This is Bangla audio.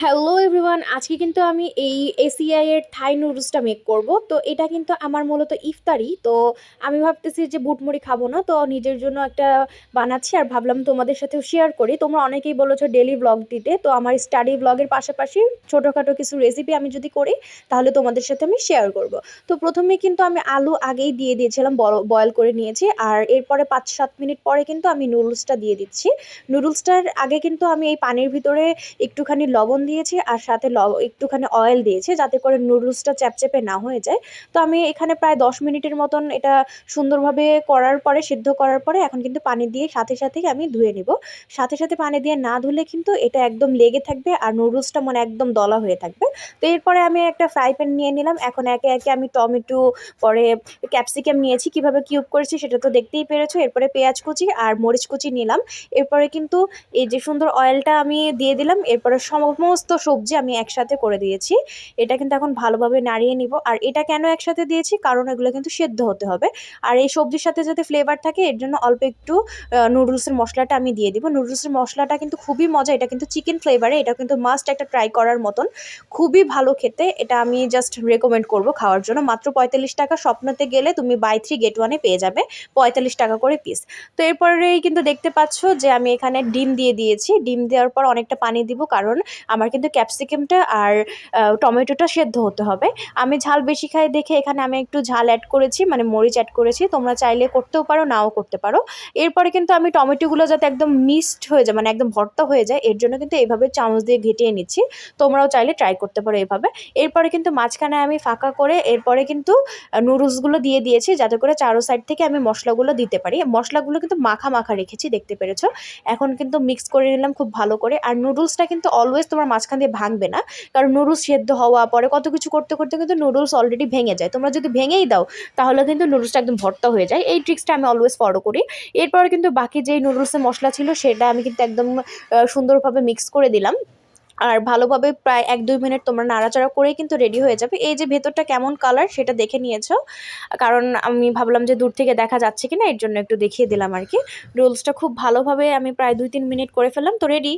হ্যালো এভরিওয়ান, আজকে কিন্তু আমি এই এসিআই এর থাই নুডলসটা মেক করব। তো এটা কিন্তু আমার মূলত ইফতারি। তো আমি ভাবতেছি যে বুটমুড়ি খাবো না, তো নিজের জন্য একটা বানাচ্ছি আর ভাবলাম তোমাদের সাথেও শেয়ার করি। তোমরা অনেকেই বলেছো ডেলি ব্লগ দিতে, তো আমার স্টাডি ব্লগের পাশাপাশি ছোটোখাটো কিছু রেসিপি আমি যদি করি তাহলে তোমাদের সাথে আমি শেয়ার করব। তো প্রথমে কিন্তু আমি আলু আগেই দিয়ে দিয়েছিলাম, বয়েল করে নিয়েছি। আর এরপরে 5-7 মিনিট পরে কিন্তু আমি নুডলসটা দিয়ে দিচ্ছি। নুডলসটার আগে কিন্তু আমি এই পানির ভিতরে একটুখানি লবণ দিয়েছি আর সাথে একটুখানি অয়েল দিয়েছি যাতে করে নুডলসটা চ্যাপচ্যাপে না হয়ে যায়। তো আমি এখানে প্রায় 10 মিনিটের মতন এটা সুন্দরভাবে করার পরে, সিদ্ধ করার পরে এখন কিন্তু পানি দিয়ে সাথে সাথেই আমি ধুয়ে নিব। সাথে সাথে পানি দিয়ে না ধুলে কিন্তু এটা একদম লেগে থাকবে আর নুডলসটা মানে একদম দলা হয়ে থাকবে। তো এরপরে আমি একটা ফ্রাই প্যান নিয়ে নিলাম। এখন একে একে আমি টমেটো, পরে ক্যাপসিকাম নিয়েছি, কিভাবে কিউব করেছি সেটা তো দেখতেই পেরেছো। এরপরে পেঁয়াজ কুচি আর মরিচ কুচি নিলাম। এরপরে কিন্তু এই যে সুন্দর অয়েলটা আমি দিয়ে দিলাম। এরপরে সমস্ত সবজি আমি একসাথে করে দিয়েছি। এটা কিন্তু এখন ভালোভাবে নাড়িয়ে নিব। আর এটা কেন একসাথে দিয়েছি, কারণ এগুলো কিন্তু সেদ্ধ হতে হবে। আর এই সবজির সাথে যাতে ফ্লেভার থাকে এর জন্য অল্প একটু নুডলসের মশলাটা আমি দিয়ে দিব। নুডলসের মশলাটা কিন্তু খুবই মজা, এটা কিন্তু চিকেন ফ্লেভারে, এটা কিন্তু মাস্ট একটা ট্রাই করার মতন। খুবই ভালো খেতে, এটা আমি জাস্ট রেকমেন্ড করব খাওয়ার জন্য। মাত্র 45 টাকা, স্বপ্নতে গেলে তুমি বাই 3 গেট 1 পেয়ে যাবে 45 টাকা করে পিস। তো এরপরেই কিন্তু দেখতে পাচ্ছ যে আমি এখানে ডিম দিয়ে দিয়েছি। ডিম দেওয়ার পর অনেকটা পানি দিব, কারণ আমার কিন্তু ক্যাপসিকামটা আর টমেটোটা সেদ্ধ হতে হবে। আমি ঝাল বেশি খাই দেখে এখানে আমি একটু ঝাল অ্যাড করেছি, মানে মরিচ অ্যাড করেছি। তোমরা চাইলে করতেও পারো, নাও করতে পারো। এরপরে কিন্তু আমি টমেটোগুলো যাতে একদম মিক্সড হয়ে যায়, মানে একদম ভর্তা হয়ে যায়, এর জন্য কিন্তু এইভাবে চামচ দিয়ে ঘেটিয়ে নিচ্ছি। তোমরাও চাইলে ট্রাই করতে পারো এভাবে। এরপরে কিন্তু মাঝখানে আমি ফাঁকা করে এরপরে কিন্তু নুডলসগুলো দিয়ে দিয়েছি যাতে করে চারো সাইড থেকে আমি মশলাগুলো দিতে পারি। মশলাগুলো কিন্তু মাখা মাখা রেখেছি, দেখতে পেরেছো। এখন কিন্তু মিক্স করে নিলাম খুব ভালো করে। আর নুডলসটা কিন্তু অলওয়েজ তোমার মাঝখান দিয়ে ভাঙবে না, কারণ নুডলস সেদ্ধ হওয়া পরে কত কিছু করতে করতে কিন্তু নুডলস অলরেডি ভেঙে যায়। তোমরা যদি ভেঙেই দাও তাহলে কিন্তু নুডলসটা একদম ভর্তা হয়ে যায়। এই ট্রিক্সটা আমি অলওয়েজ ফলো করি। এরপর কিন্তু বাকি যেই নুডলসের মশলা ছিল সেটা আমি কিন্তু একদম সুন্দরভাবে মিক্স করে দিলাম। আর ভালোভাবে প্রায় 1-2 মিনিট তোমরা নাড়াচাড়া করেই কিন্তু রেডি হয়ে যাবে। এই যে ভেতরটা কেমন কালার সেটা দেখে নিয়েছো, কারণ আমি ভাবলাম যে দূর থেকে দেখা যাচ্ছে কিনা, এর জন্য একটু দেখিয়ে দিলাম আর কি। রোলসটা খুব ভালোভাবে আমি প্রায় 2-3 মিনিট করে ফেললাম, তো রেডি।